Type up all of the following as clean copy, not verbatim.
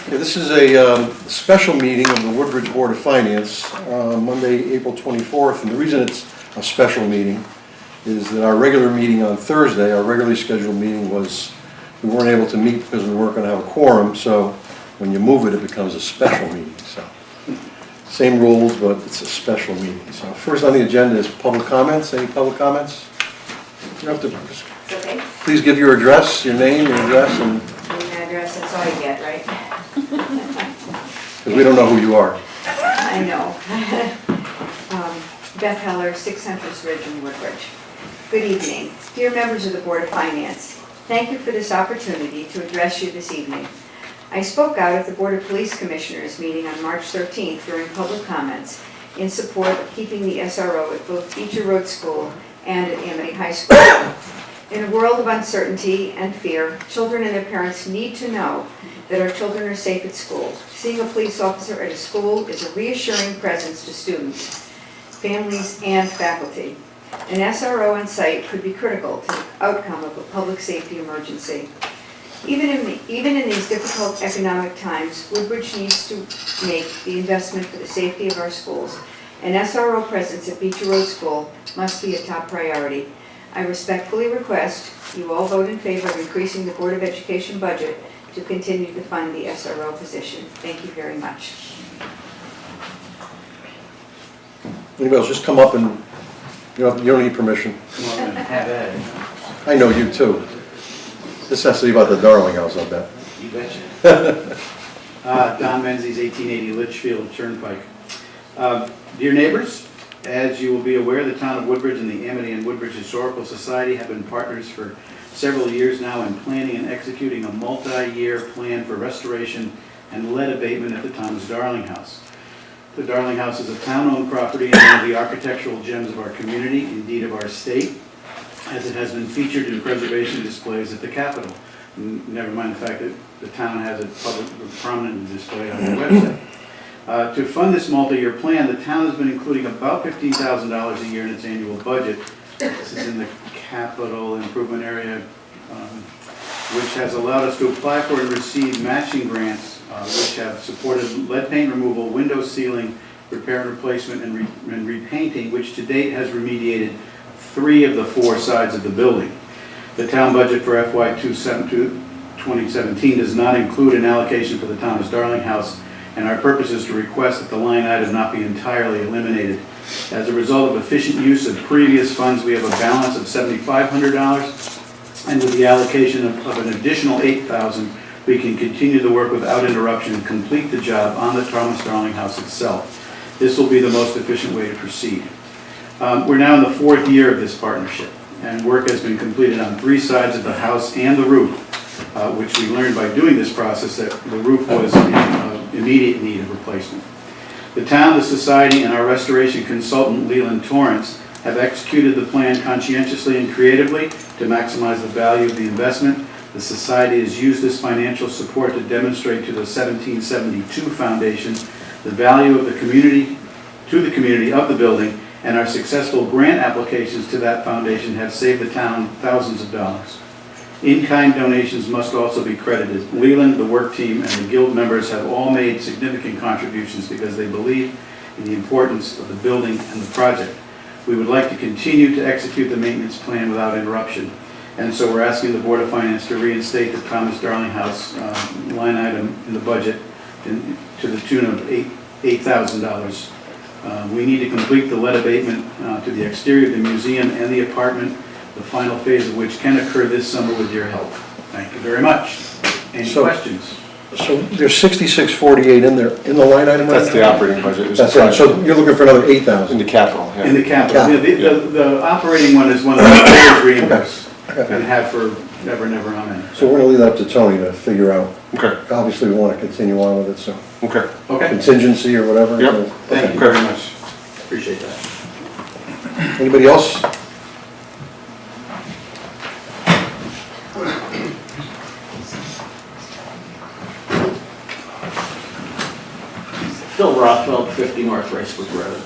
Yeah, this is a special meeting of the Woodbridge Board of Finance, Monday, April 24th. And the reason it's a special meeting is that our regular meeting on Thursday, our regularly scheduled meeting we weren't able to meet because we weren't going to have a quorum. So when you move it, it becomes a special meeting. So same rules, but it's a special meeting. So first on the agenda is public comments. Any public comments? You have to Okay. please give your address, your name, your address, and Name and address, that's all you get, right? because we don't know who you are. I know. Beth Heller, 6 Hunter's Ridge in Woodbridge. Good evening. Dear members of the Board of Finance, thank you for this opportunity to address you this evening. I spoke out at the Board of Police Commissioners meeting on March 13th during public comments in support of keeping the SRO at both Beecher Road School and at Amity High School. In a world of uncertainty and fear, children and their parents need to know that our children are safe at school. Seeing a police officer at a school is a reassuring presence to students, families, and faculty. An SRO on site could be critical to the outcome of a public safety emergency. Even in these difficult economic times, Woodbridge needs to make the investment for the safety of our schools. An SRO presence at Beecher Road School must be a top priority. I respectfully request you all vote in favor of increasing the Board of Education budget to continue to fund the SRO position. Thank you very much. Anybody else, just come up and you don't need permission. Come on and have at it. I know you too. This has to be about the Darling House, I bet. You betcha. Don Menzies, 1880 Litchfield Turnpike. Dear neighbors, as you will be aware, the town of Woodbridge and the Amity and Woodbridge Historical Society have been partners for several years now in planning and executing a multi-year plan for restoration and lead abatement at the Thomas Darling House. The Darling House is a town-owned property and one of the architectural gems of our community, indeed of our state, as it has been featured in preservation displays at the Capitol. Never mind the fact that the town has it prominently displayed on their website. To fund this multi-year plan, the town has been including about $15,000 a year in its annual budget. This is in the capital improvement area, which has allowed us to apply for and receive matching grants, which have supported lead paint removal, window sealing, repair and replacement, and repainting, which to date has remediated 3 of the 4 sides of the building. The town budget for FY 2017 does not include an allocation for the Thomas Darling House, and our purpose is to request that the line item not be entirely eliminated. As a result of efficient use of previous funds, we have a balance of $7,500, and with the allocation of an additional $8,000, we can continue the work without interruption and complete the job on the Thomas Darling House itself. This will be the most efficient way to proceed. We're now in the 4th year of this partnership, and work has been completed on 3 sides of the house and the roof, which we learned by doing this process that the roof was in immediate need of replacement. The town, the society, and our restoration consultant, Leland Torrance, have executed the plan conscientiously and creatively to maximize the value of the investment. The society has used this financial support to demonstrate to the 1772 Foundation the value of the community, to the community of the building, and our successful grant applications to that foundation have saved the town thousands of dollars. In-kind donations must also be credited. Leland, the work team, and the guild members have all made significant contributions because they believe in the importance of the building and the project. We would like to continue to execute the maintenance plan without interruption. And so we're asking the Board of Finance to reinstate the Thomas Darling House line item in the budget to the tune of $8,000. We need to complete the lead abatement to the exterior of the museum and the apartment, the final phase of which can occur this summer with your help. Thank you very much. Any questions? So there's 6648 in there, in the line item right That's the now? operating budget. That's right, so you're looking for another 8,000? In the capital, yeah. In the capital. Yeah. Yeah, the operating one is one that we always reimburse Okay. and have for never, amen. So we're gonna leave that up to Tony to figure out. Okay, Obviously, we wanna continue on with it, so okay. Okay, contingency or whatever. Yep. thank you very much. Appreciate that. Anybody else? Phil Rothfeld, 50 North Racebrook Road.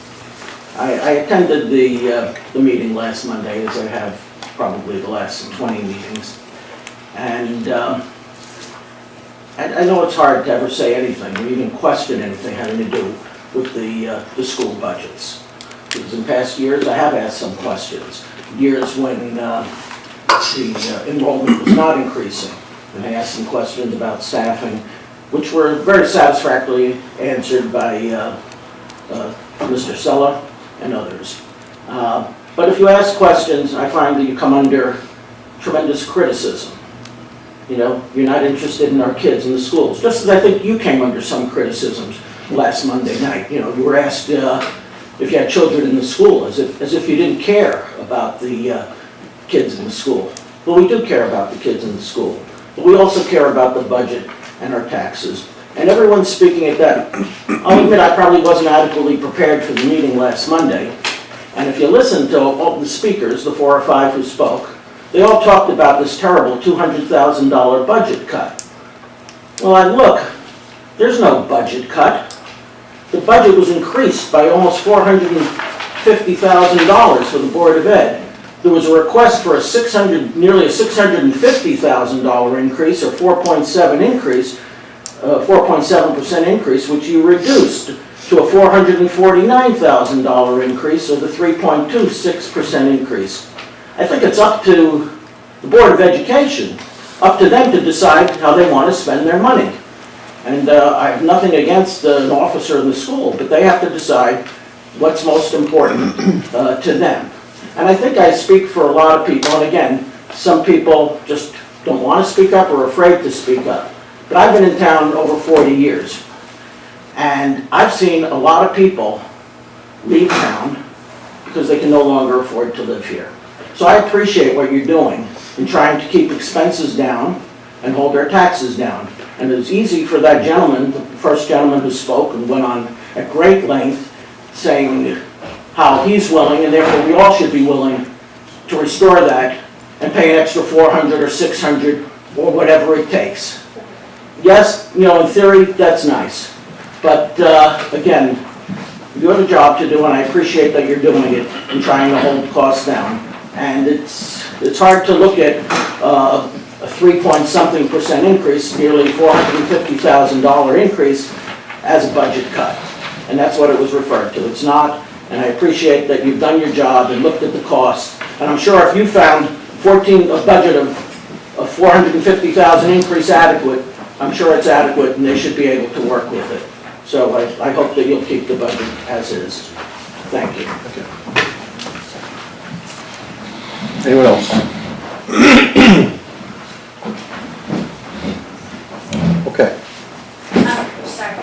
I attended the meeting last Monday, as I have probably the last 20 meetings. And I know it's hard to ever say anything, or even question anything having to do with the school budgets. Because in past years, I have asked some questions. Years when the enrollment was not increasing. And I asked some questions about staffing, which were very satisfactorily answered by Mr. Sella and others. But if you ask questions, I find that you come under tremendous criticism. You know, you're not interested in our kids in the schools, just as I think you came under some criticisms last Monday night. You know, you were asked if you had children in the school, as if you didn't care about the kids in the school. Well, we do care about the kids in the school, but we also care about the budget and our taxes. And everyone's speaking at that. I'll admit I probably wasn't adequately prepared for the meeting last Monday. And if you listen to all the speakers, the 4 or 5 who spoke, they all talked about this terrible $200,000 budget cut. Well, I look, there's no budget cut. The budget was increased by almost $450,000 for the Board of Ed. There was a request for nearly a $650,000 increase, or 4.7% increase, which you reduced to a $449,000 increase, or the 3.26% increase. I think it's up to the Board of Education, up to them to decide how they want to spend their money. And I have nothing against an officer in the school, but they have to decide what's most important to them. And I think I speak for a lot of people, and again, some people just don't want to speak up or are afraid to speak up. But I've been in town over 40 years, and I've seen a lot of people leave town because they can no longer afford to live here. So I appreciate what you're doing in trying to keep expenses down and hold our taxes down. And it's easy for that gentleman, the first gentleman who spoke and went on at great length, saying how he's willing, and therefore we all should be willing, to restore that and pay an extra $400 or $600 or whatever it takes. Yes, you know, in theory, that's nice. But again, you have a job to do, and I appreciate that you're doing it and trying to hold costs down. And it's hard to look at a 3-point-something% increase, nearly $450,000 increase, as a budget cut. And that's what it was referred to. It's not, and I appreciate that you've done your job and looked at the costs. And I'm sure if you found a budget of $450,000 increase adequate, I'm sure it's adequate and they should be able to work with it. So I hope that you'll keep the budget as is. Thank you. Anyone else? Okay. Sorry.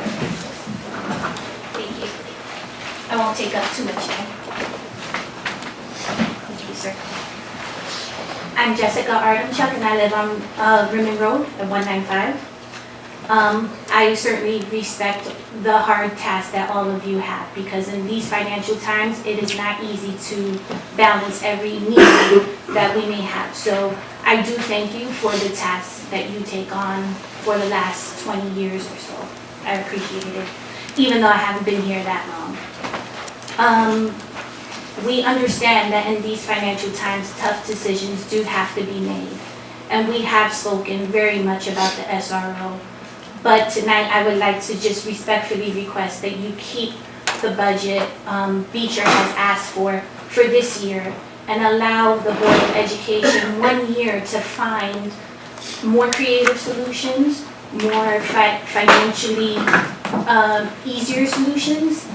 Thank you. I won't take up too much time. Thank you, sir. I'm Jessica Ardenchuk, and I live on Rimmon Road at 195. I certainly respect the hard task that all of you have, because in these financial times, it is not easy to balance every need that we may have. So I do thank you for the tasks that you take on for the last 20 years or so. I appreciate it, even though I haven't been here that long. We understand that in these financial times, tough decisions do have to be made. And we have spoken very much about the SRO. But tonight, I would like to just respectfully request that you keep the budget Beecher has asked for this year, and allow the Board of Education 1 year to find more creative solutions, more financially easier solutions.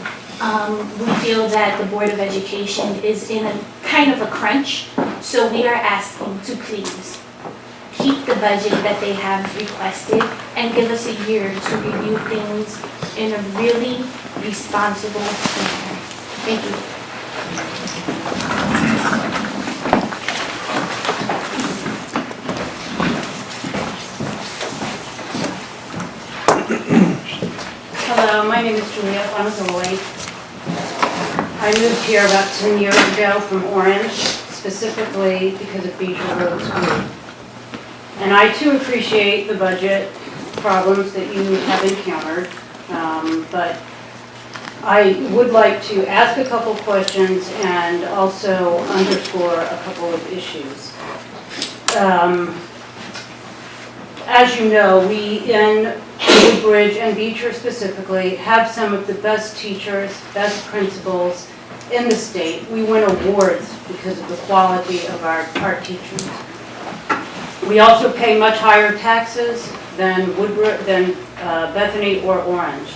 We feel that the Board of Education is in a kind of a crunch, so we are asking to please keep the budget that they have requested and give us a year to review things in a really responsible manner. Thank you. Hello, my name is Julia Flamazoli. I moved here about 10 years ago from Orange, specifically because of Beecher Road School. And I too appreciate the budget problems that you have encountered, but I would like to ask a couple questions and also underscore a couple of issues. As you know, we in Woodbridge and Beecher specifically have some of the best teachers, best principals in the state. We win awards because of the quality of our teachers. We also pay much higher taxes than Bethany or Orange.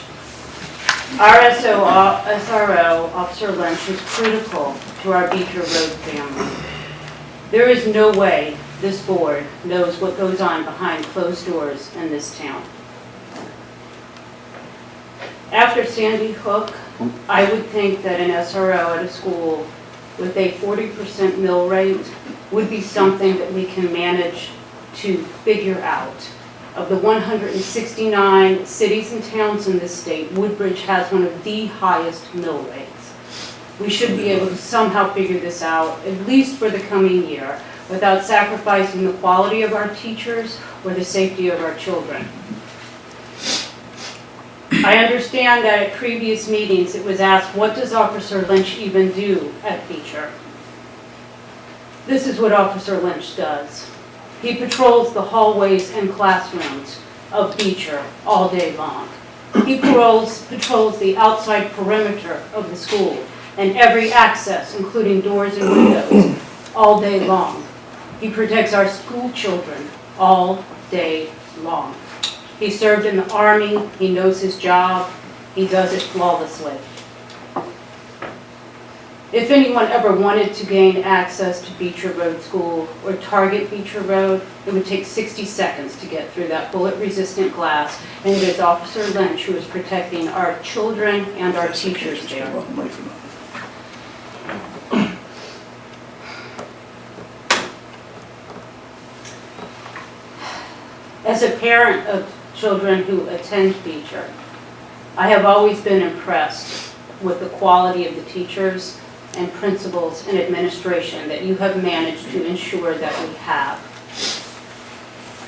Our SRO, Officer Lynch, was critical to our Beecher Road family. There is no way this board knows what goes on behind closed doors in this town. After Sandy Hook, I would think that an SRO at a school with a 40% mill rate would be something that we can manage to figure out. Of the 169 cities and towns in this state, Woodbridge has one of the highest mill rates. We should be able to somehow figure this out, at least for the coming year, without sacrificing the quality of our teachers or the safety of our children. I understand that at previous meetings it was asked, what does Officer Lynch even do at Beecher? This is what Officer Lynch does. He patrols the hallways and classrooms of Beecher all day long. He patrols the outside perimeter of the school and every access, including doors and windows, all day long. He protects our school children all day long. He served in the Army, he knows his job, he does it flawlessly. If anyone ever wanted to gain access to Beecher Road School or target Beecher Road, it would take 60 seconds to get through that bullet-resistant glass, and it is Officer Lynch who is protecting our children and our teachers there. As a parent of children who attend Beecher, I have always been impressed with the quality of the teachers and principals and administration that you have managed to ensure that we have.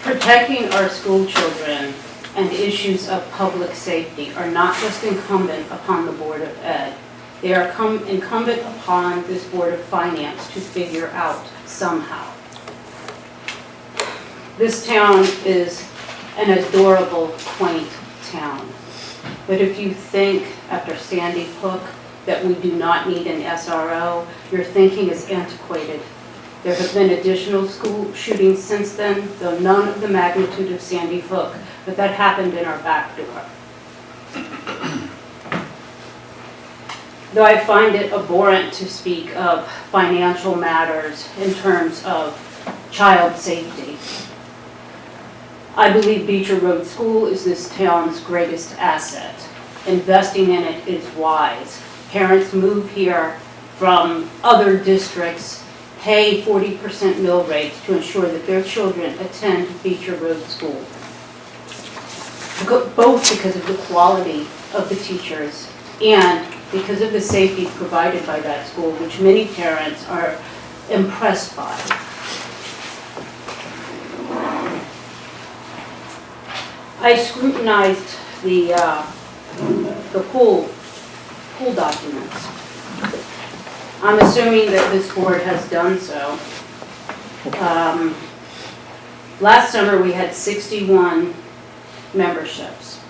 Protecting our school children and issues of public safety are not just incumbent upon the Board of Ed. They are incumbent upon this Board of Finance to figure out somehow. This town is an adorable, quaint town. But if you think, after Sandy Hook, that we do not need an SRO, your thinking is antiquated. There have been additional school shootings since then, though none of the magnitude of Sandy Hook, but that happened in our back door. Though I find it abhorrent to speak of financial matters in terms of child safety, I believe Beecher Road School is this town's greatest asset. Investing in it is wise. Parents move here from other districts, pay 40% mill rates to ensure that their children attend Beecher Road School. Both because of the quality of the teachers and because of the safety provided by that school, which many parents are impressed by. I scrutinized the pool documents. I'm assuming that this board has done so. Last summer we had 61 memberships.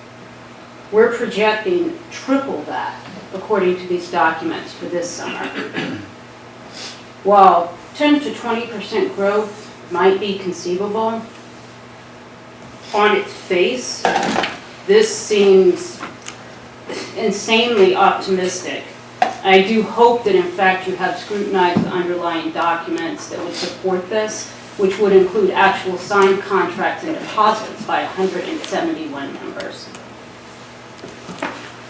We're projecting triple that according to these documents for this summer. While 10 to 20% growth might be conceivable, on its face, this seems insanely optimistic. I do hope that in fact you have scrutinized the underlying documents that would support this, which would include actual signed contracts and deposits by 171 members.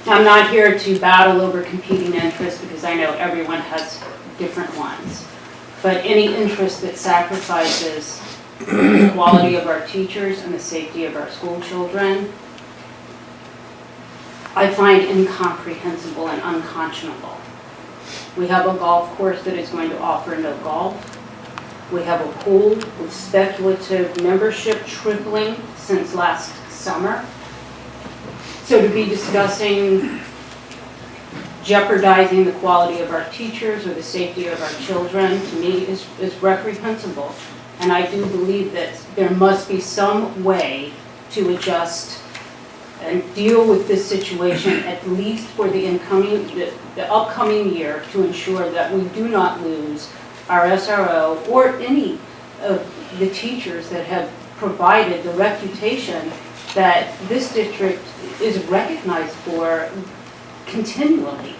I'm not here to battle over competing interests because I know everyone has different ones. But any interest that sacrifices the quality of our teachers and the safety of our school children, I find incomprehensible and unconscionable. We have a golf course that is going to offer no golf. We have a pool with speculative membership tripling since last summer. So to be discussing jeopardizing the quality of our teachers or the safety of our children, to me, is reprehensible. And I do believe that there must be some way to adjust and deal with this situation, at least for the upcoming year, to ensure that we do not lose our SRO or any of the teachers that have provided the reputation that this district is recognized for continually.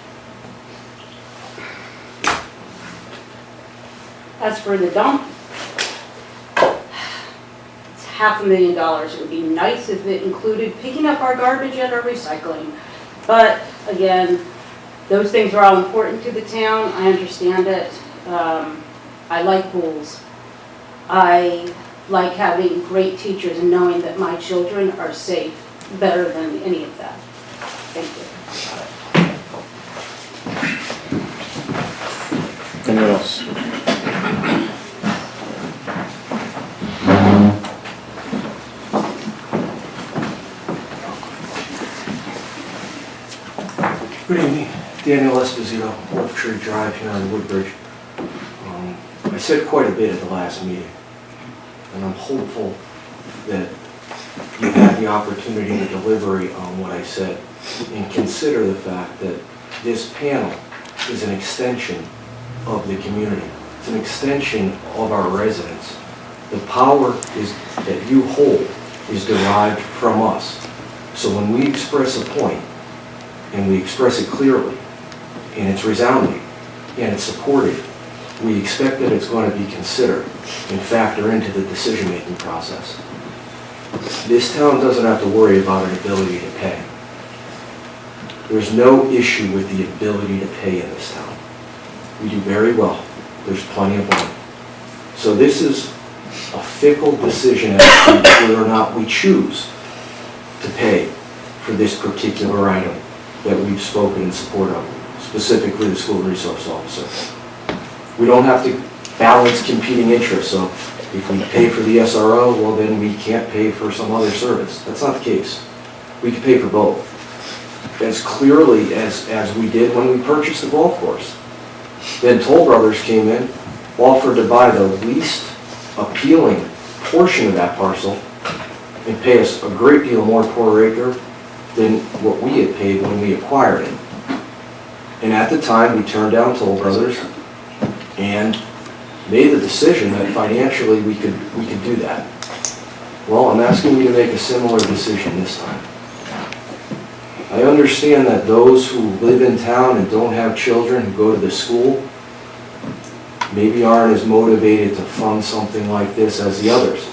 As for the dump, it's $500,000. It would be nice if it included picking up our garbage at our recycling. But again, those things are all important to the town. I understand it. I like pools. I like having great teachers and knowing that my children are safe better than any of that. Thank you. Anyone else? Good evening, Daniel Esposito, Wolf Tree Drive here on Woodbridge. I said quite a bit at the last meeting, and I'm hopeful that you had the opportunity to deliberate on what I said and consider the fact that this panel is an extension of the community. It's an extension of our residents. The power that you hold is derived from us. So when we express a point, and we express it clearly, and it's resounding, and it's supported, we expect that it's going to be considered and factor into the decision-making process. This town doesn't have to worry about an ability to pay. There's no issue with the ability to pay in this town. We do very well. There's plenty of money. So this is a fickle decision as to whether or not we choose to pay for this particular item that we've spoken in support of, specifically the school resource officer. We don't have to balance competing interests, so if we pay for the SRO, well then we can't pay for some other service. That's not the case. We can pay for both. As clearly as we did when we purchased the golf course. Then Toll Brothers came in, offered to buy the least appealing portion of that parcel and pay us a great deal more per acre than what we had paid when we acquired it. And at the time, we turned down Toll Brothers and made the decision that financially we could do that. Well, I'm asking you to make a similar decision this time. I understand that those who live in town and don't have children who go to the school maybe aren't as motivated to fund something like this as the others.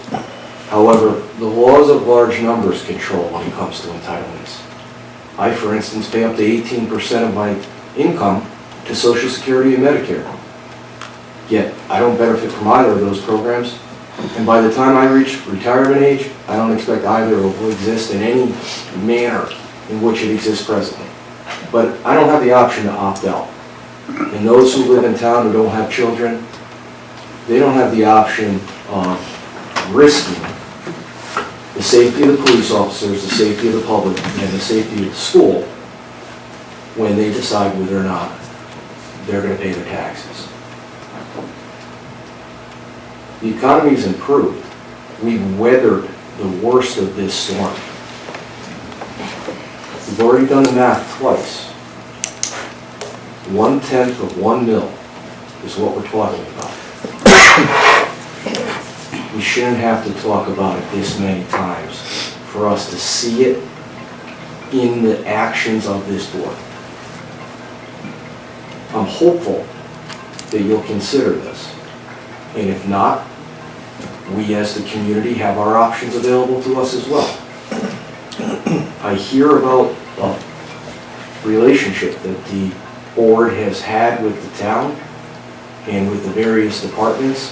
However, the laws of large numbers control when it comes to entitlements. I, for instance, pay up to 18% of my income to Social Security and Medicare. Yet, I don't benefit from either of those programs. And by the time I reach retirement age, I don't expect either will exist in any manner in which it exists presently. But I don't have the option to opt out. And those who live in town who don't have children, they don't have the option of risking the safety of the police officers, the safety of the public, and the safety of the school when they decide whether or not they're going to pay their taxes. The economy's improved. We've weathered the worst of this storm. We've already done the math twice. 1/10 of 1 mil is what we're talking about. We shouldn't have to talk about it this many times for us to see it in the actions of this board. I'm hopeful that you'll consider this. And if not, we as the community have our options available to us as well. I hear about a relationship that the board has had with the town and with the various departments,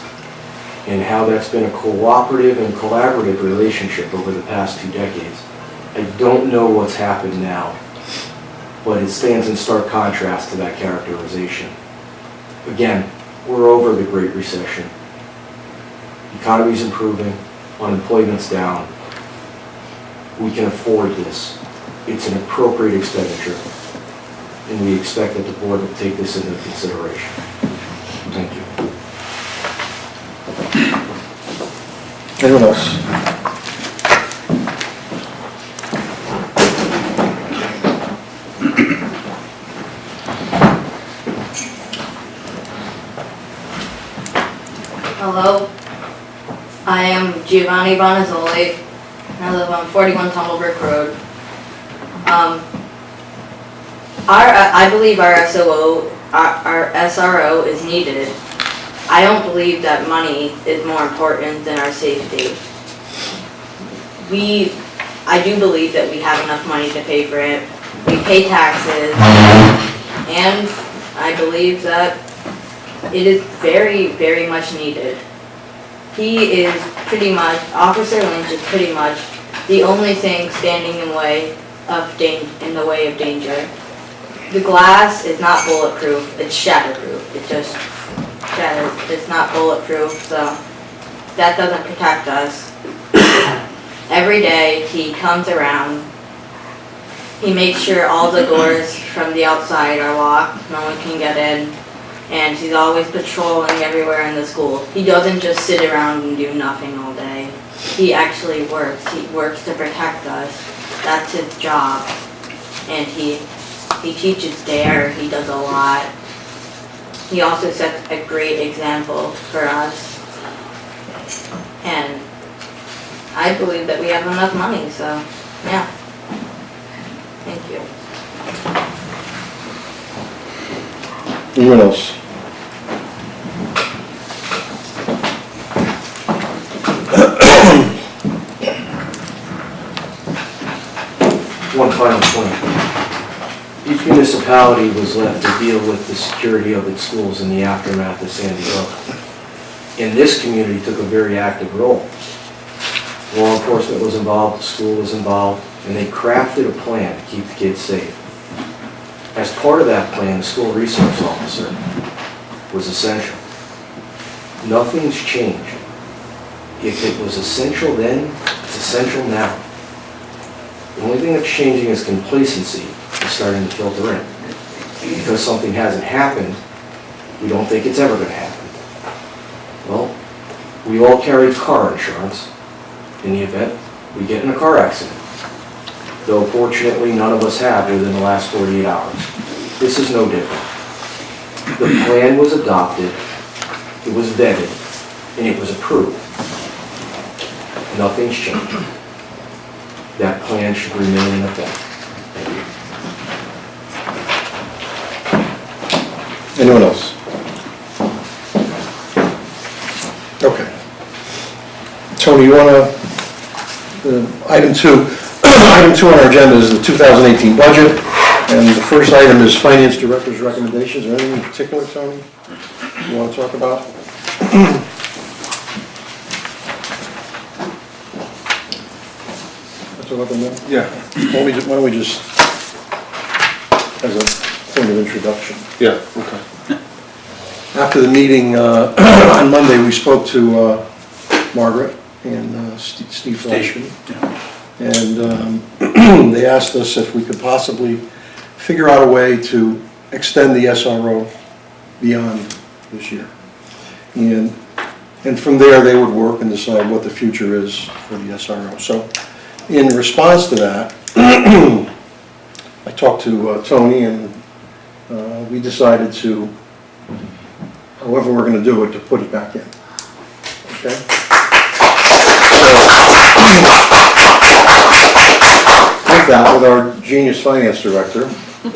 and how that's been a cooperative and collaborative relationship over the past 2 decades. I don't know what's happened now, but it stands in stark contrast to that characterization. Again, we're over the Great Recession. The economy's improving, unemployment's down. We can afford this. It's an appropriate expenditure, and we expect that the board will take this into consideration. Thank you. Anyone else? Hello, I am Giovanni Bonazzoli, and I live on 41 Tumblebrook Road. I believe our SRO is needed. I don't believe that money is more important than our safety. I do believe that we have enough money to pay for it. We pay taxes, and I believe that it is very, very much needed. He is pretty much, Officer Lynch is pretty much the only thing standing in the way of danger. The glass is not bulletproof, it's shatterproof. It just shatters, it's not bulletproof, so that doesn't protect us. Every day he comes around, he makes sure all the doors from the outside are locked, no one can get in. And he's always patrolling everywhere in the school. He doesn't just sit around and do nothing all day. He actually works. He works to protect us. That's his job. And he teaches dare. He does a lot. He also sets a great example for us. And I believe that we have enough money, so yeah. Thank you. Anyone else? One final point. Each municipality was left to deal with the security of its schools in the aftermath of Sandy Hook. And this community took a very active role. Law enforcement was involved, the school was involved, and they crafted a plan to keep the kids safe. As part of that plan, the school resource officer was essential. Nothing's changed. If it was essential then, it's essential now. The only thing that's changing is complacency is starting to filter in. Because something hasn't happened, we don't think it's ever going to happen. Well, we all carry car insurance in the event we get in a car accident. Though fortunately none of us have within the last 48 hours. This is no different. The plan was adopted, it was vetted, and it was approved. Nothing's changed. That plan should remain in effect. Thank you. Anyone else? Okay. Tony, you want to, item two on our agenda is the 2018 budget, and the first item is Finance Director's recommendations. Is there anything in particular, Tony, you want to talk about? That's all about them? Yeah. Why don't we just, as a point of introduction. Yeah, okay. After the meeting on Monday, we spoke to Margaret and Steve Flashman. And they asked us if we could possibly figure out a way to extend the SRO beyond this year. And from there, they would work and decide what the future is for the SRO. So in response to that, I talked to Tony, and we decided to, however we're going to do it, to put it back in. Okay? With that, with our genius finance director,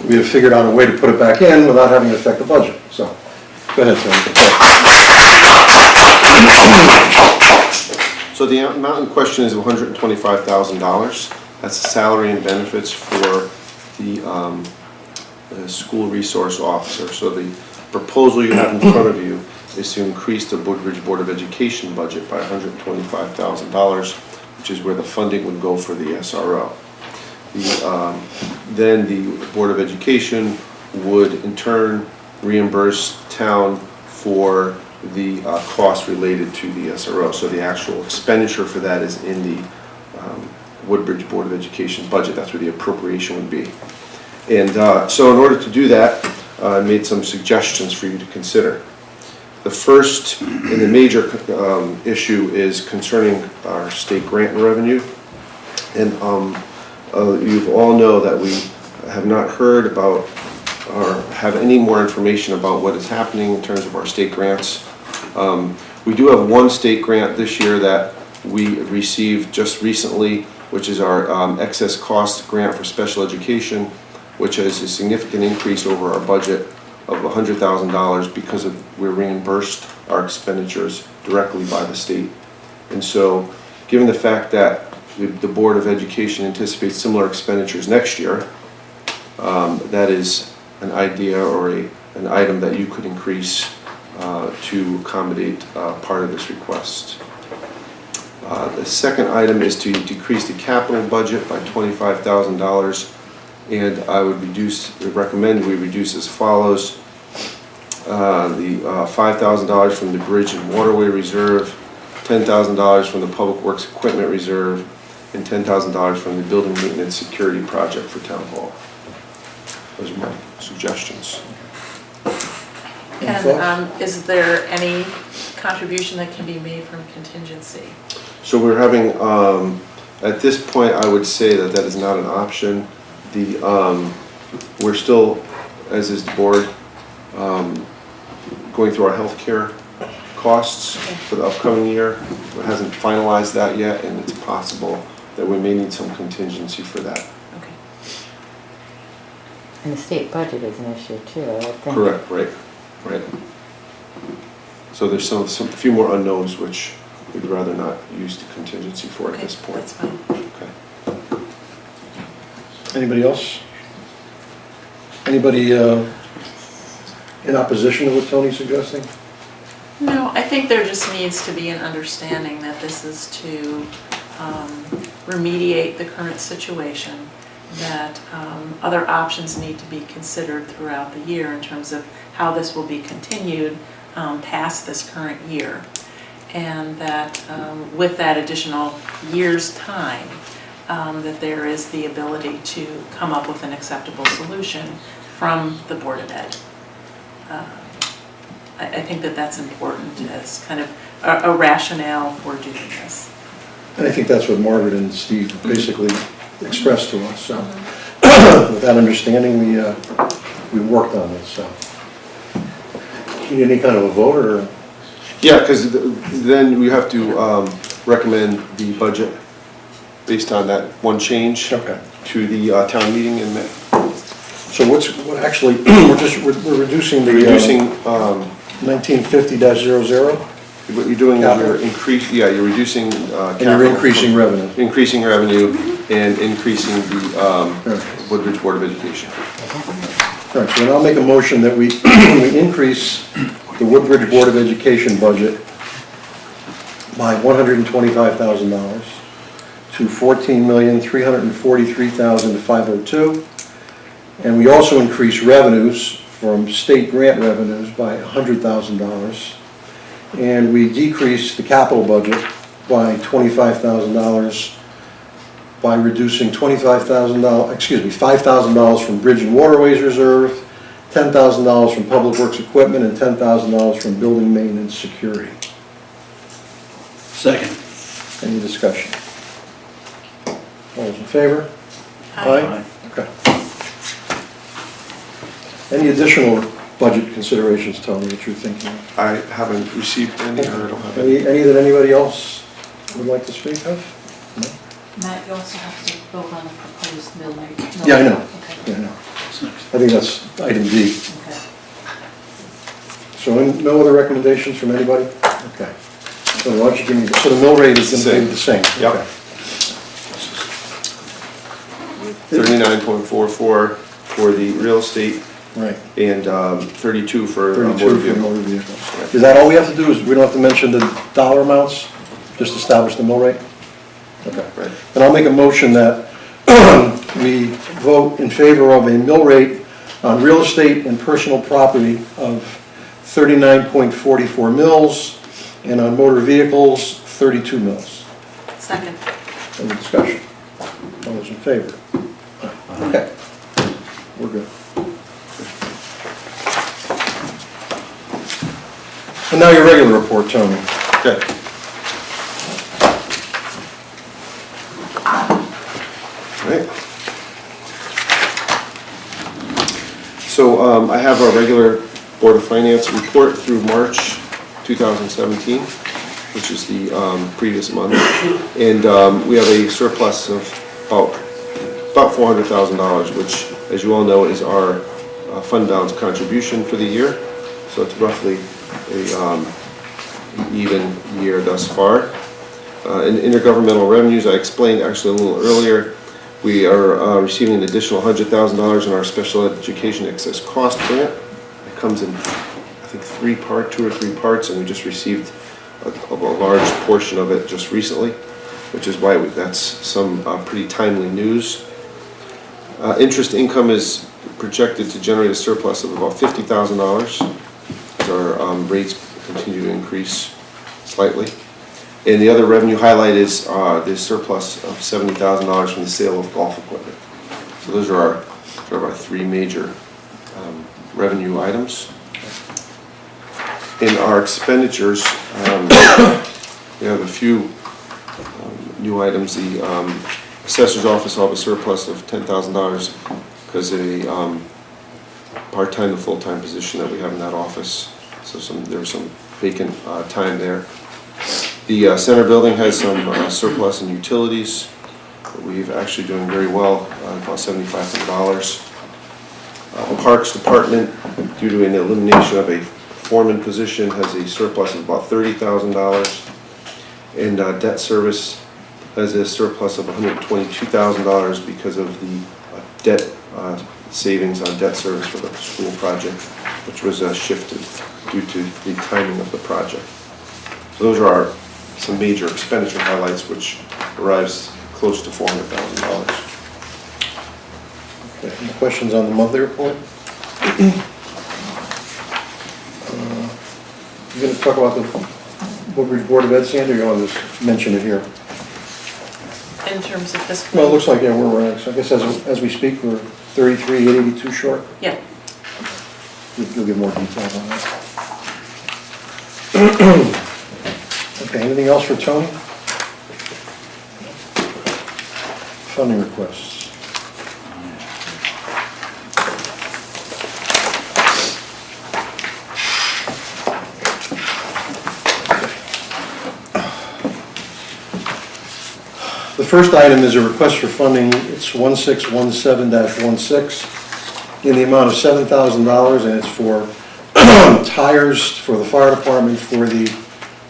we have figured out a way to put it back in without having to affect the budget. So, go ahead, Tony. So the amount in question is $125,000. That's the salary and benefits for the school resource officer. So the proposal you have in front of you is to increase the Woodbridge Board of Education budget by $125,000, which is where the funding would go for the SRO. Then the Board of Education would in turn reimburse town for the costs related to the SRO. So the actual expenditure for that is in the Woodbridge Board of Education budget. That's where the appropriation would be. And so in order to do that, I made some suggestions for you to consider. The first and the major issue is concerning our state grant revenue. And you all know that we have not heard about or have any more information about what is happening in terms of our state grants. We do have one state grant this year that we received just recently, which is our excess cost grant for special education, which is a significant increase over our budget of $100,000 because we're reimbursed our expenditures directly by the state. And so, given the fact that the Board of Education anticipates similar expenditures next year, that is an idea or an item that you could increase to accommodate part of this request. The second item is to decrease the capital budget by $25,000, and I would recommend we reduce as follows. The $5,000 from the Bridge and Waterway Reserve, $10,000 from the Public Works Equipment Reserve, and $10,000 from the Building Maintenance Security Project for Town Hall. Those are my suggestions. thoughts? And is there any contribution that can be made from contingency? So we're having, at this point, I would say that is not an option. We're still, as is the board, going through our healthcare costs for the upcoming year. It hasn't finalized that yet, and it's possible that we may need some contingency for that. Okay. And the state budget is an issue too, I would think. Correct, right. So there's a few more unknowns which we'd rather not use the contingency for at this point. That's fine. Okay. Anybody else? Anybody in opposition to what Tony's suggesting? No, I think there just needs to be an understanding that this is to remediate the current situation, that other options need to be considered throughout the year in terms of how this will be continued past this current year. And that with that additional year's time, that there is the ability to come up with an acceptable solution from the Board of Ed. I think that that's important as kind of a rationale for doing this. And I think that's what Margaret and Steve basically expressed to us, so. With that understanding, we worked on this, so. Need any kind of a vote, or? Yeah, because then we have to recommend the budget based on that one change Okay. to the town meeting in May. So what actually, we're reducing the. Reducing, 1950-00, what you're doing is Capital. you're reducing capital. and you're increasing revenue. Increasing revenue and increasing the Woodbridge Board of Education. All right, so then I'll make a motion that we we increase the Woodbridge Board of Education budget by $125,000 to $14,343,502. And we also increase revenues from state grant revenues by $100,000. And we decrease the capital budget by $25,000 by reducing $5,000 from Bridge and Waterways Reserve, $10,000 from Public Works Equipment, and $10,000 from Building Maintenance Security. Second. Any discussion? All those in favor? Aye. Okay. Any additional budget considerations, Tony, that you're thinking of? I haven't received any, or I don't have any. Any that anybody else would like to speak of? No? Matt, you also have to vote on the proposed mill rate. Yeah, I know. Okay, Yeah, no. I think that's item D. okay. So no other recommendations from anybody? Okay. So why don't you give me, so the mill rate is going to be the same? Yep. Okay. 39.44 for the real estate Right. and 32 for 32 motor for vehicle. motor vehicles. Is that all we have to do, is we don't have to mention the dollar amounts? Just establish the mill rate? Okay. Right. Then I'll make a motion that we vote in favor of a mill rate on real estate and personal property of 39.44 mils, and on motor vehicles, 32 mils. Second. Any discussion? All those in favor? Okay. We're good. And now your regular report, Tony. Okay. Right. So I have our regular Board of Finance report through March 2017, which is the previous month. And we have a surplus of about $400,000, which, as you all know, is our fund balance contribution for the year. So it's roughly a even year thus far. In intergovernmental revenues, I explained actually a little earlier, we are receiving an additional $100,000 in our special education excess cost grant. It comes in, I think, 2 or 3 parts, and we just received a large portion of it just recently, which is why that's some pretty timely news. Interest income is projected to generate a surplus of about $50,000 as our rates continue to increase slightly. And the other revenue highlight is the surplus of $70,000 from the sale of golf equipment. So those are our 3 major revenue items. In our expenditures, we have a few new items. The assessor's office will have a surplus of $10,000 because of a part-time to full-time position that we have in that office. So there's some vacant time there. The center building has some surplus in utilities. We're actually doing very well, about $7,500. The Parks Department, due to an elimination of a foreman position, has a surplus of about $30,000. And debt service has a surplus of $122,000 because of the debt savings on debt service for the school project, which was shifted due to the timing of the project. So those are some major expenditure highlights, which arrives close to $400,000. Okay, any questions on the monthly report? You going to talk about the Woodbridge Board of Ed, Sandy, or you want to just mention it here? In terms of fiscal. Well, it looks like, yeah, where we're at. So I guess as we speak, we're 33,882 short. Yeah. You'll give more details on that. Okay, anything else for Tony? Funding requests. The first item is a request for funding. It's 1617-16 in the amount of $7,000, and it's for tires for the fire department for the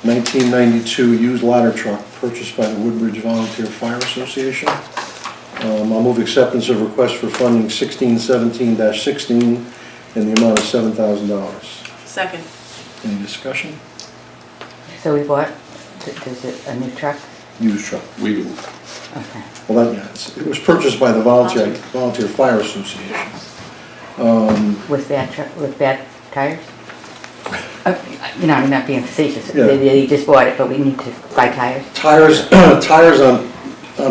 1992 used ladder truck purchased by the Woodbridge Volunteer Fire Association. I'll move acceptance of request for funding 1617-16 in the amount of $7,000. Second. Any discussion? So we bought, is it a new truck? Used truck. We do. Okay. Well, it was purchased by the Volunteer Fire Association. With bad tires? I'm not being facetious. Yeah. They just bought it, but we need to buy tires? Tires on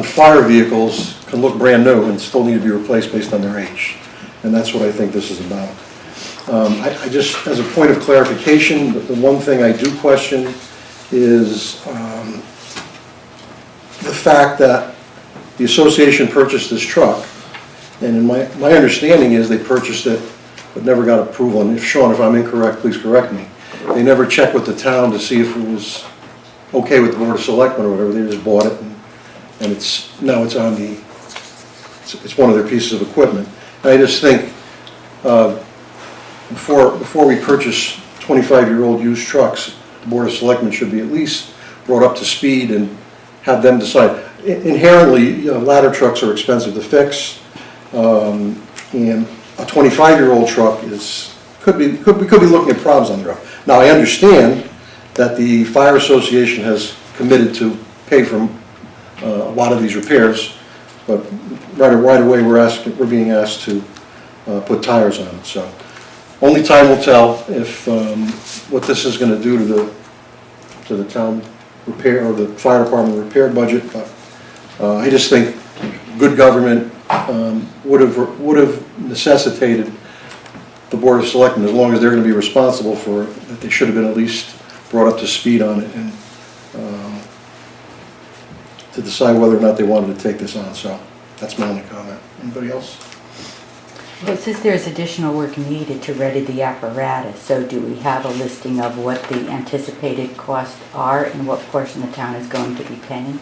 fire vehicles can look brand new and still need to be replaced based on their age. And that's what I think this is about. I just, as a point of clarification, the one thing I do question is the fact that the association purchased this truck, and in my understanding is they purchased it but never got approval. And Sean, if I'm incorrect, please correct me. They never checked with the town to see if it was okay with the Board of Selectmen or whatever. They just bought it, and it's one of their pieces of equipment. And I just think before we purchase 25-year-old used trucks, the Board of Selectmen should be at least brought up to speed and have them decide. Inherently, ladder trucks are expensive to fix, and a 25-year-old truck we could be looking at problems on the road. Now, I understand that the Fire Association has committed to pay for a lot of these repairs, but right away we're being asked to put tires on it. So only time will tell if what this is going to do to the town repair or the fire department repair budget. But I just think good government would have necessitated the Board of Selectmen, as long as they're going to be responsible for it, that they should have been at least brought up to speed on it and to decide whether or not they wanted to take this on, so that's my only comment. Anybody else? Well, it says there's additional work needed to ready the apparatus, so do we have a listing of what the anticipated costs are and what portion the town is going to be paying?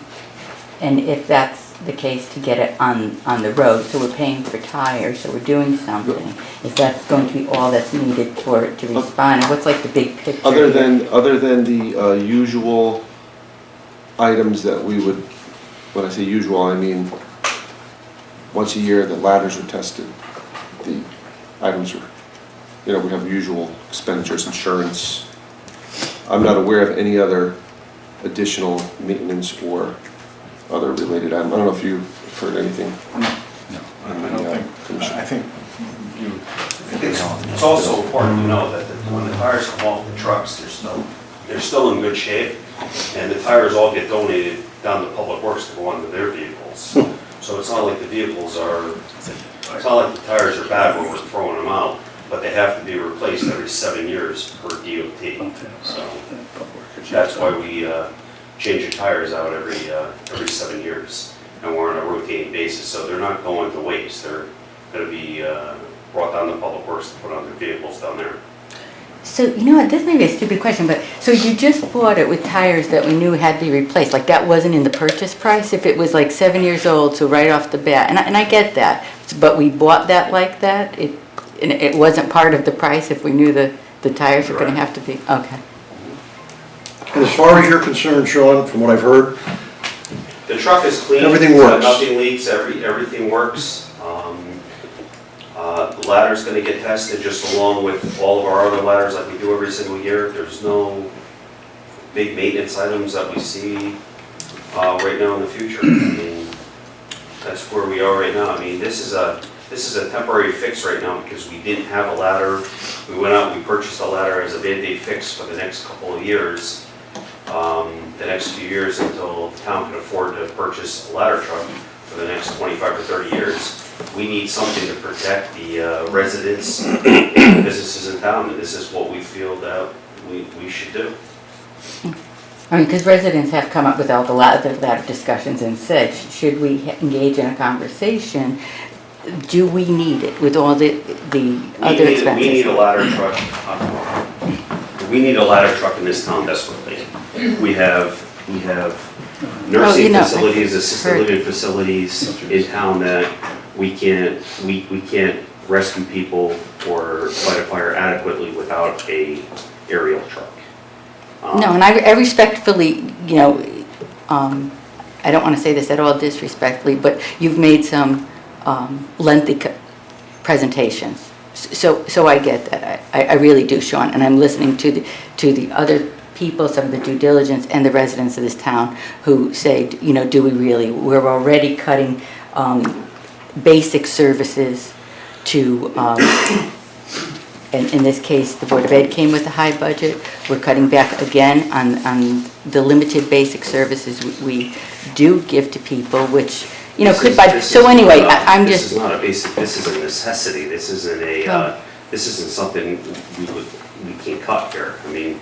And if that's the case, to get it on the road, so we're paying for tires, so we're doing something, is that going to be all that's needed for it to respond? And what's like the big picture? Other here? than the usual items that we would, when I say usual, I mean once a year the ladders are tested, the items are, we have usual expenditures, insurance. I'm not aware of any other additional maintenance or other related item. I don't know if you've heard anything. I don't think, I think you. It's also important to know that when the tires come off the trucks, they're still in good shape, and the tires all get donated down to Public Works to go onto their vehicles. So it's not like the vehicles are, it's not like the tires are bad when we're throwing them out, but they have to be replaced every 7 years per DOT. So that's why we change the tires out every 7 years, and we're on a rotating basis. So they're not going to waste. They're going to be brought down to Public Works to put on their vehicles down there. So, you know what, this may be a stupid question, but, so you just bought it with tires that we knew had to be replaced, like that wasn't in the purchase price? If it was like 7 years old, so right off the bat, and I get that, but we bought that like that? And it wasn't part of the price if we knew the tires were gonna have to be, okay. And as far as you're concerned, Sean, from what I've heard, The truck is clean. Everything works. Nothing leaks, everything works. The ladder's gonna get tested just along with all of our other ladders like we do every single year. There's no big maintenance items that we see right now in the future. I mean, that's where we are right now. I mean, this is a temporary fix right now because we didn't have a ladder. We went out, we purchased a ladder as a Band-Aid fix for the next couple of years. The next few years until the town can afford to purchase a ladder truck for the next 25 or 30 years. We need something to protect the residents and businesses in town, and this is what we feel that we should do. I mean, because residents have come up with all the ladder discussions and said, should we engage in a conversation? Do we need it with all the other expenses? We need a ladder truck. We need a ladder truck in this town desperately. We have nursing facilities, assisted living facilities in town that we can't rescue people or fight a fire adequately without a aerial truck. No, and I respectfully, I don't want to say this at all disrespectfully, but you've made some lengthy presentations. So I get that. I really do, Sean, and I'm listening to the other people, some of the due diligence, and the residents of this town who say, do we really? We're already cutting basic services to, and in this case, the Board of Ed came with a high budget. We're cutting back again on the limited basic services we do give to people, which, could buy. So anyway, I'm just. This is not a basic, this is a necessity. This isn't this isn't something we can cut here. I mean,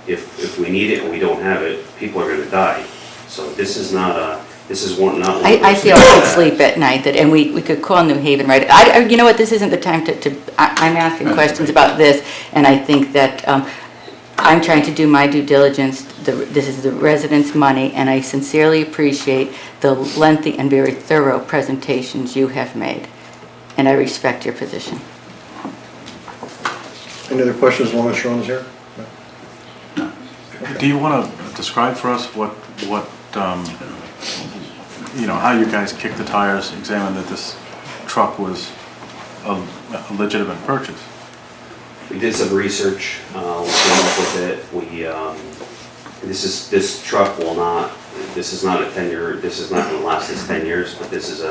if we need it and we don't have it, people are gonna die. So this is not not. I feel I could sleep at night, and we could call New Haven, right? You know what, this isn't the time I'm asking questions about this, and I think that I'm trying to do my due diligence. This is the residents' money, and I sincerely appreciate the lengthy and very thorough presentations you have made, and I respect your position. any other questions as long as Sean is here? Do you want to describe for us what how you guys kicked the tires, examined that this truck was a legitimate purchase? We did some research, we came up with it. This truck this is not a 10-year, this is not going to last us 10 years, but this is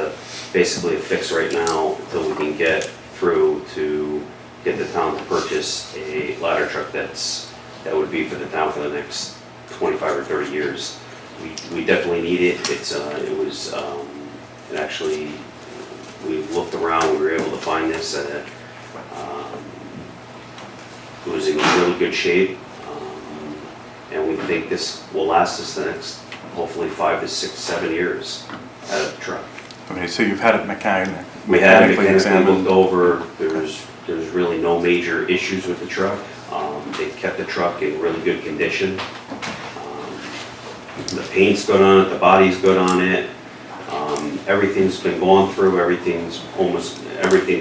basically a fix right now until we can get through to get the town to purchase a ladder truck that would be for the town for the next 25 or 30 years. We definitely need it. Actually, we looked around, we were able to find this at it was in really good shape. And we think this will last us the next, hopefully 5 to 6, 7 years out of the truck. Okay, so you've had it We had it mechanically mechanically examined? looked over, there's really no major issues with the truck. They kept the truck in really good condition. The paint's good on it, the body's good on it. Everything's been gone through, everything's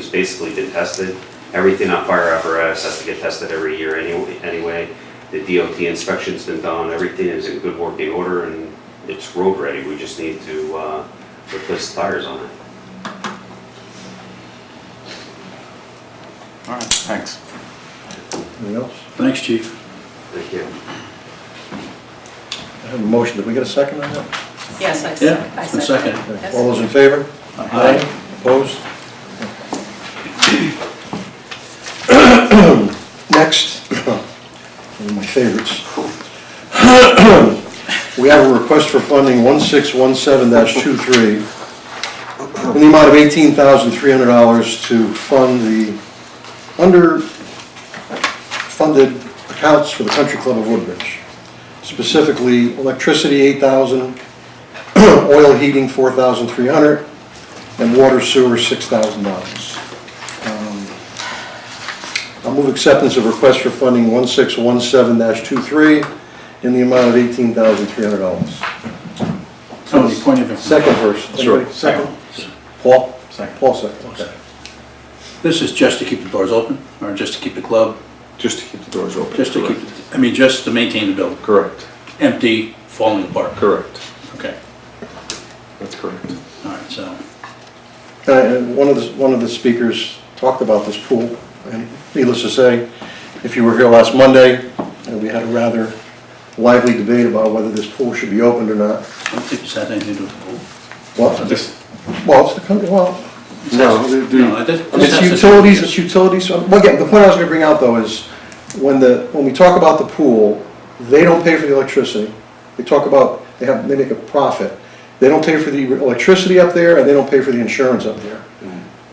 basically been tested. Everything on fire apparatus has to get tested every year anyway. The DOT inspection's been done, everything is in good working order, and it's road ready. We just need to replace the tires on it. All right, thanks. Anything else? Thanks, chief. Thank you. I have a motion. Did we get a second on that? Yes, I Yeah, said. I a said. second. Okay. All those in favor? Aye. Opposed? Next, one of my favorites. We have a request for funding 1617-23 in the amount of $18,300 to fund the underfunded accounts for the Country Club of Woodbridge. Specifically, electricity, $8,000, oil heating, $4,300, and water sewer, $6,000. I'll move acceptance of request for funding 1617-23 in the amount of $18,300. Tony, point of information. Second first. Sure. Anybody? Second? Paul? Second. Paul second, okay. This is just to keep the doors open, or just to keep the club? Just to keep the doors open. Just to keep, Correct. just to maintain the building? Correct, Empty, falling apart? correct, Okay, that's correct. all right, so, And one of the speakers talked about this pool, and needless to say, if you were here last Monday, we had a rather lively debate about whether this pool should be opened or not. I don't think this has anything to do with the pool. Well, it's the country, well, No, No, this it's has to- utilities. Well, again, the point I was gonna bring out though is, when we talk about the pool, they don't pay for the electricity. They talk about, they make a profit. They don't pay for the electricity up there, and they don't pay for the insurance up there.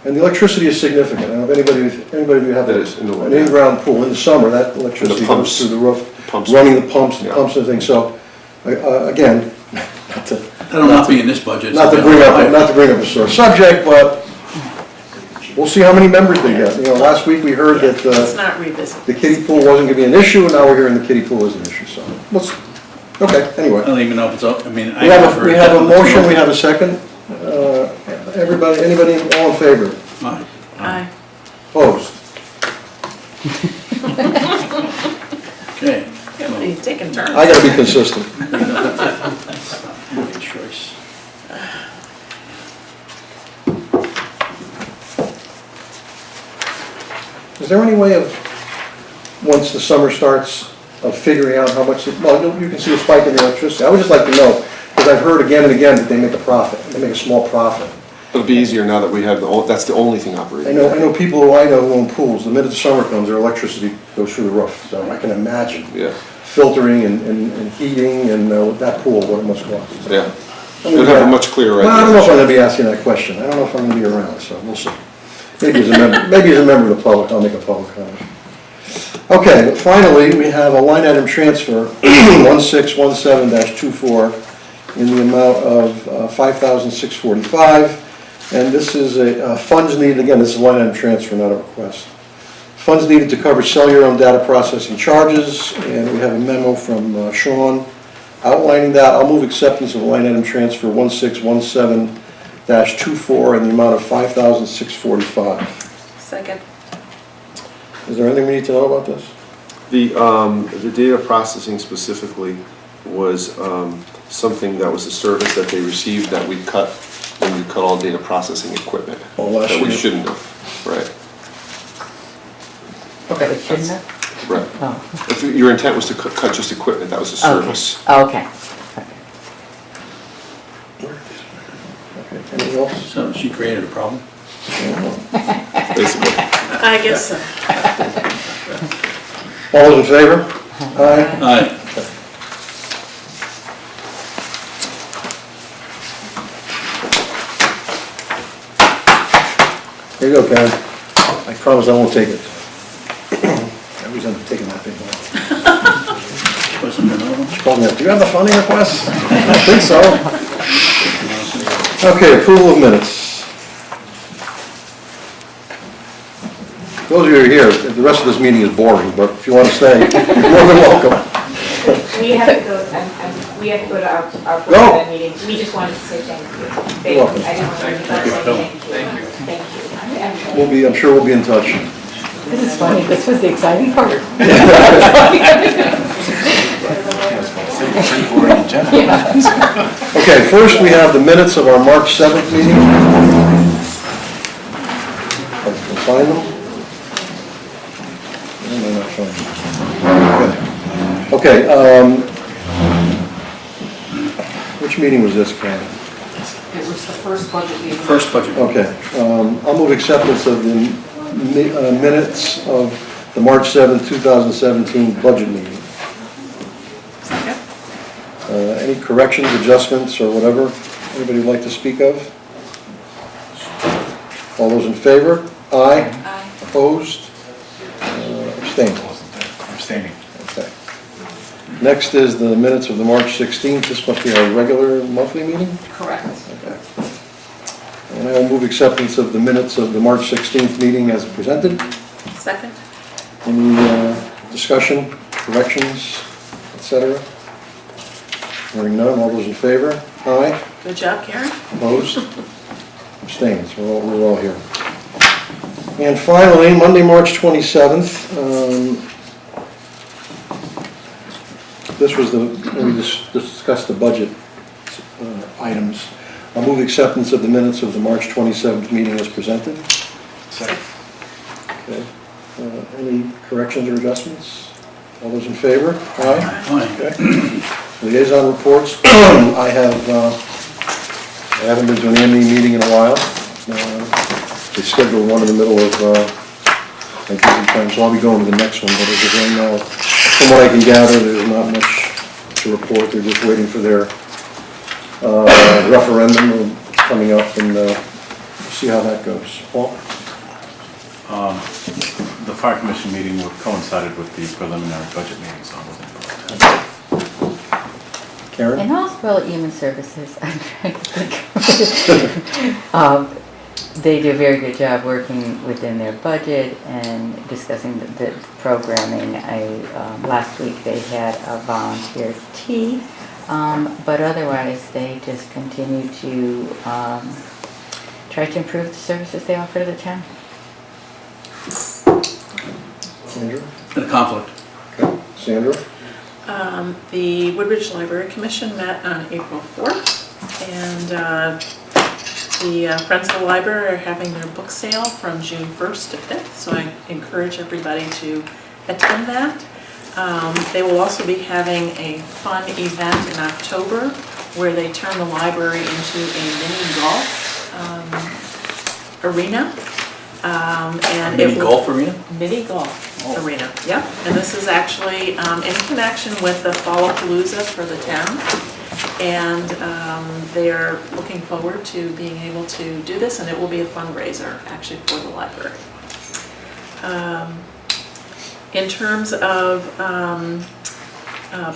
And the electricity is significant. I don't know if anybody who have It is, in the an winter. in-ground pool, in the summer, that electricity goes pumps. through the roof, Pumps. running the pumps and Yeah. pumps and things. So, again, That'll not be in this budget. not to bring up a sore subject, but we'll see how many members they get. You know, last week we heard that Let's not revisit. the kiddie pool wasn't gonna be an issue, and now we're hearing the kiddie pool is an issue, so, okay, I anyway. don't even know if it's up, I mean. We have a motion, we have a second. Anybody, all in favor? Aye. Aye. Opposed? Okay. Everybody's taking turns. I gotta be consistent. Good choice. Is there any way of, once the summer starts, of figuring out how much, well, you can see a spike in the electricity. I would just like to know, because I've heard again and again that they make a profit, they make a small profit. It'll be easier now that we have, that's the only thing I operating. know people who I know who own pools, the minute the summer comes, their electricity goes through the roof, so I can imagine Yeah, filtering and heating and that pool, what it must cost. yeah. You'll have a much clearer idea. Well, I don't know if I'm gonna be asking that question, I don't know if I'm gonna be around, so we'll see. Maybe as a member of the public, I'll make a public comment. Okay, finally, we have a line item transfer, 1617-24, in the amount of $5,645. And this is funds needed, again, this is a line item transfer, not a request. Funds needed to cover cellular and data processing charges, and we have a memo from Sean outlining that. I'll move acceptance of line item transfer 1617-24 in the amount of $5,645. Second. Is there anything we need to know about this? The data processing specifically was something that was a service that they received that we cut when we cut all data processing equipment. Oh, last That we year. shouldn't have, right, Okay, shouldn't have? right. Oh, If your intent was to cut just equipment, that was a service. okay. Okay, anything else? So she created a problem? Basically. I guess so. All those in favor? Aye. Aye. Here you go, Karen. I promise I won't take it. I always end up taking that thing home. Wasn't gonna told me, do you have the funding request? I don't think so. Okay, approval of minutes. Those of you who are here, the rest of this meeting is boring, but if you want to stay, you're more than welcome. We have to go, we have to go to our Go. board meeting. We just wanted to say thank you. Thank welcome. you. I didn't want to leave without saying thank you. Thank you. I'm sure we'll be in touch. This is funny, this was the exciting part. Okay, first we have the minutes of our March 7th meeting. I can find them. Where am I not finding them? Okay, which meeting was this, Karen? It was the first budget meeting. First budget. Okay, I'll move acceptance of the minutes of the March 7th, 2017 budget meeting. Any corrections, adjustments, or whatever anybody would like to speak of? All those in favor? Aye. Aye. Opposed? Abstained? Abstaining. Okay. Next is the minutes of the March 16th. This must be our regular monthly meeting? Correct. Okay. And I will move acceptance of the minutes of the March 16th meeting as presented. Second? Any discussion, corrections, etc.? Hearing none, all those in favor? Aye. Good job, Karen. Opposed? Abstained, so we're all here. And finally, Monday, March 27th, this was when we discussed the budget items. I'll move acceptance of the minutes of the March 27th meeting as presented. Second. Okay. Any corrections or adjustments? All those in favor? Aye. Aye. Okay. Liaison reports. I haven't been to an AME meeting in a while. They scheduled one in the middle of my busy time, so I'll be going to the next one, but as of right now, from what I can gather, there's not much to report. They're just waiting for their referendum coming up, and see how that goes. Paul? The fire commission meeting coincided with the preliminary budget meeting, so I wasn't involved. Karen? In hospital human services, I'm trying to think. They do a very good job working within their budget and discussing the programming. Last week they had a volunteer tea, but otherwise they just continue to try to improve the services they offer to the town. Sandra? In a conflict. Okay. Sandra? The Woodbridge Library Commission met on April 4th, and the Friends of the Library are having their book sale from June 1st to 5th, so I encourage everybody to attend that. They will also be having a fun event in October where they turn the library into a mini golf arena. And Mini golf arena? Mini golf arena, yeah. And this is actually in connection with the Fallapalooza for the town. And they are looking forward to being able to do this, and it will be a fundraiser actually for the library. In terms of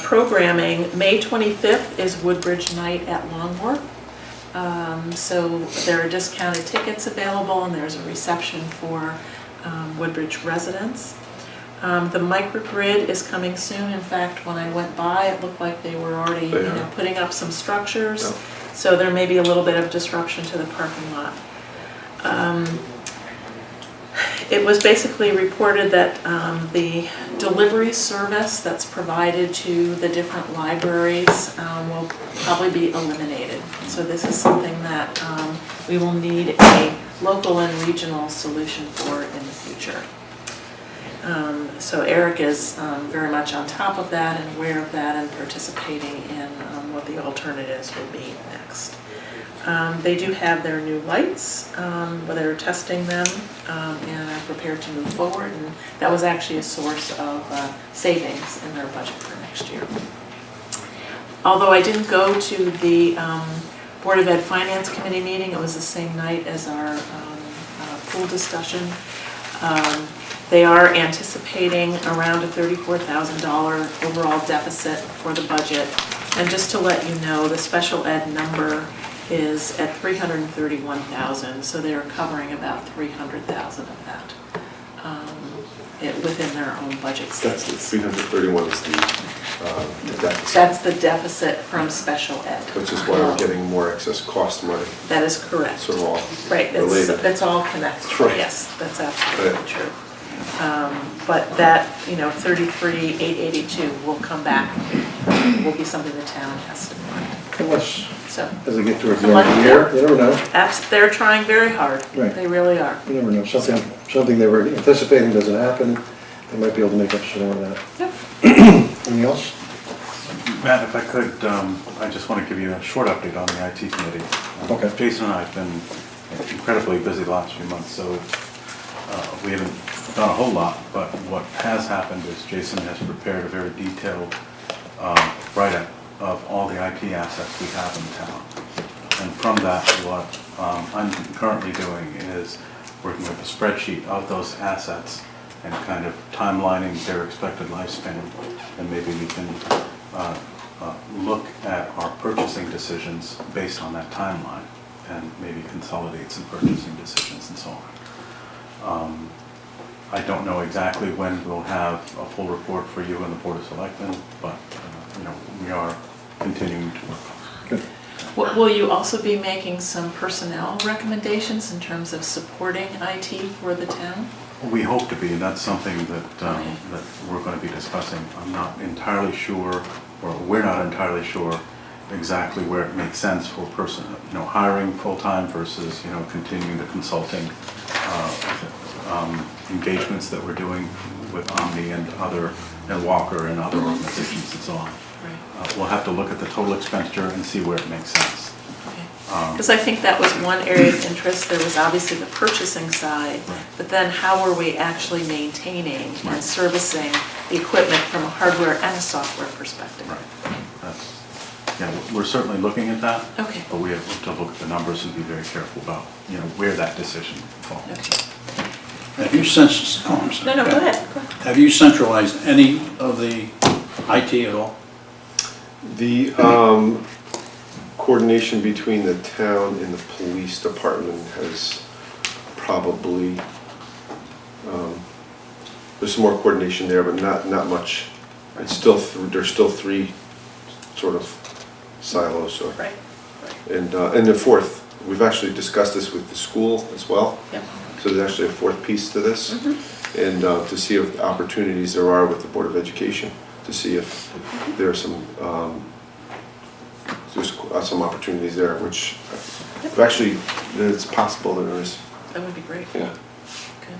programming, May 25th is Woodbridge Night at Longworth. So there are discounted tickets available, and there's a reception for Woodbridge residents. The microgrid is coming soon. In fact, when I went by, it looked like they were already putting up some structures. So there may be a little bit of disruption to the parking lot. It was basically reported that the delivery service that's provided to the different libraries will probably be eliminated. So this is something that we will need a local and regional solution for in the future. So Eric is very much on top of that and aware of that and participating in what the alternatives will be next. They do have their new lights, but they're testing them and are prepared to move forward, and that was actually a source of savings in their budget for next year. Although I didn't go to the Board of Ed Finance Committee meeting, it was the same night as our pool discussion. They are anticipating around a $34,000 overall deficit for the budget. And just to let you know, the special ed number is at $331,000, so they are covering about $300,000 of that within their own budget That's the statements. 331 is the deficit, That's the deficit from special ed. which is why we're getting more excess cost money, That is correct. sort of all Right, related. that's all connected. Right. Yes, that's absolutely Right. true. But that, 33,882 will come back, will be something the town has to fund. Unless, So, as they get towards the end of the year, you never know. they're trying very hard. Right. They really are. You never know, something they were anticipating doesn't happen, they might be able to make up some more of that. Yep. Anything else? Matt, if I could, I just want to give you a short update on the IT committee. Okay. Jason and I have been incredibly busy the last few months, so we haven't done a whole lot, but what has happened is Jason has prepared a very detailed write-up of all the IT assets we have in town. And from that, what I'm currently doing is working with a spreadsheet of those assets and kind of timelining their expected lifespan. And maybe we can look at our purchasing decisions based on that timeline and maybe consolidate some purchasing decisions and so on. I don't know exactly when we'll have a full report for you and the Board of Selectmen, but we are continuing to work on it. Will you also be making some personnel recommendations in terms of supporting IT for the town? We hope to be, and that's something that that we're going to be discussing. I'm not entirely sure, or we're not entirely sure exactly where it makes sense for person, hiring full-time versus, continuing the consulting engagements that we're doing with Omni and Walker and other organizations and so on. We'll have to look at the total expenditure and see where it makes sense. Because I think that was one area of interest. There was obviously the purchasing side, Right. but then how are we actually maintaining and servicing the equipment from a hardware and a software perspective? We're certainly looking at that. Okay. But we have to look at the numbers and be very careful about, where that decision falls. Okay. Have you oh, I'm sorry. No, go ahead. Have you centralized any of the IT at all? The coordination between the town and the police department has probably, there's some more coordination there, but not much. It's still, there's still three sort of silos, so. Right. And the fourth, we've actually discussed this with the school as well. Yep. So there's actually a fourth piece to this. And to see if opportunities there are with the Board of Education, to see if there are some, there's some opportunities there, which actually, it's possible that there is. That would be great. Yeah. Good.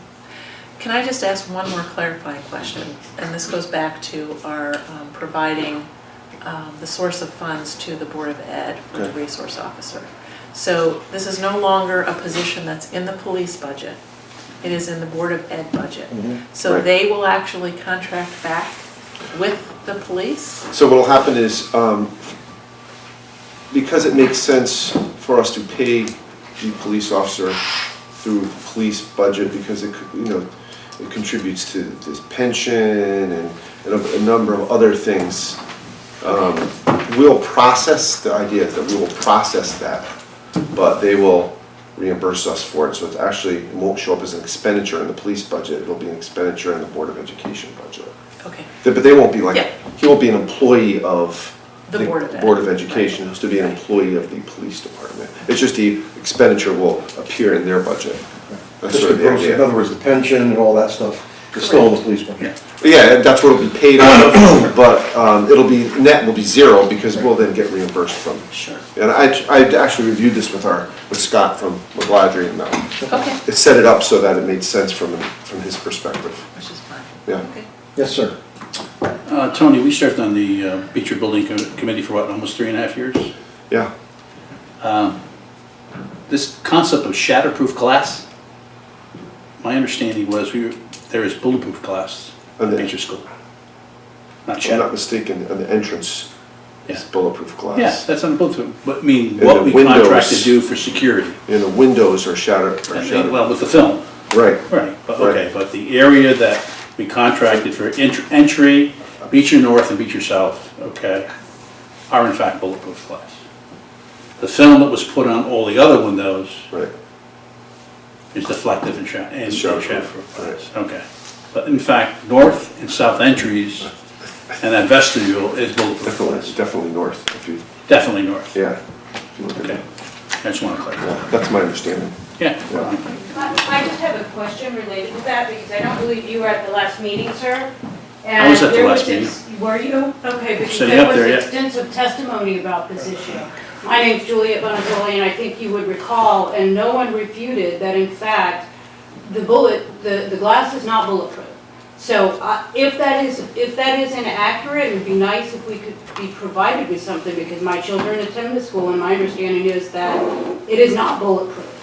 Can I just ask one more clarifying question? And this goes back to our providing the source of funds to the Board of Ed for the Okay. resource officer. So this is no longer a position that's in the police budget. It is in the Board of Ed budget. So Right. they will actually contract back with the police? So what'll happen is, because it makes sense for us to pay the police officer through the police budget, because it contributes to this pension and a number of other things. We'll process, the idea is that we will process that, but they will reimburse us for it. So it won't show up as an expenditure in the police budget, it'll be an expenditure in the Board of Education budget. Okay. But they won't be Yeah. he won't be an employee of The Board of Ed. Board of Education, he has to be an employee of the police department. It's just the expenditure will appear in their budget. That's Just sort of the the gross- In idea. other words, the pension and all that stuff is still in the police budget. But yeah, that's what it'll be paid out of, but net will be zero because we'll then get reimbursed from. Sure. And I actually reviewed this with Scott from McGladrey, and Okay. it set it up so that it made sense from his perspective. Which is fine. Yeah. Okay. Yes, sir. Tony, we served on the Beecher Building Committee for what, almost 3.5 years? Yeah. This concept of shatterproof glass, my understanding was there is bulletproof glass at Beecher School. Not If I'm not shatterproof. mistaken, on the entrance is bulletproof glass. Yeah, that's on bulletproof, but I mean, And what the we windows- contract to do for security. And the windows are shattered. Well, with the film. Right, Right, but, okay, but the area that we contracted for entry, Beecher North and Beecher South, okay, are in fact bulletproof glass. The film that was put on all the other windows right. is deflective and Shatterproof, shatterproof glass, okay. But in fact, north and south entries and that vestibule is bulletproof Definitely, glass. definitely north, if you, Definitely north, yeah. If you look at okay. it. I just want to clarify. Yeah, that's my understanding. Yeah. I just have a question related to that, because I don't believe you were at the last meeting, sir. I was at the last And there was Were you? Okay, because Sitting there up was there, yeah. extensive testimony about this issue. My name's Juliet Bonazzoli, and I think you would recall, and no one refuted that in fact, the glass is not bulletproof. So if that is inaccurate, it would be nice if we could be provided with something, because my children attend the school, and my understanding is that it is not bulletproof.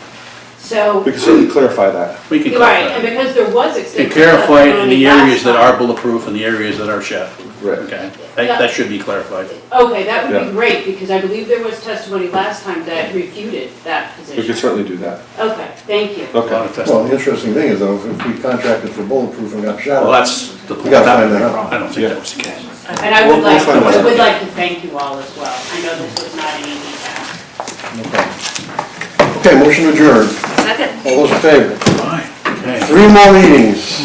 So, We can certainly clarify that. We can right, clarify. and because there was And extensive clarify it in testimony the last areas that time. are bulletproof and the areas that are shattered, Right. okay? That should be clarified. Okay, that would Yeah. be great, because I believe there was testimony last time that refuted that We position. can certainly do that. Okay, thank you. A lot Okay. of Well, testimony. the interesting thing is though, if we contracted for bulletproof and got shot Well, at, that's the We gotta find that out. I don't think that was the case. And I would We'll find that out. like to thank you all as well. I know this was not an easy task. no problem. Okay, motion adjourned. Second. All those in favor? Fine, okay. 3 more meetings.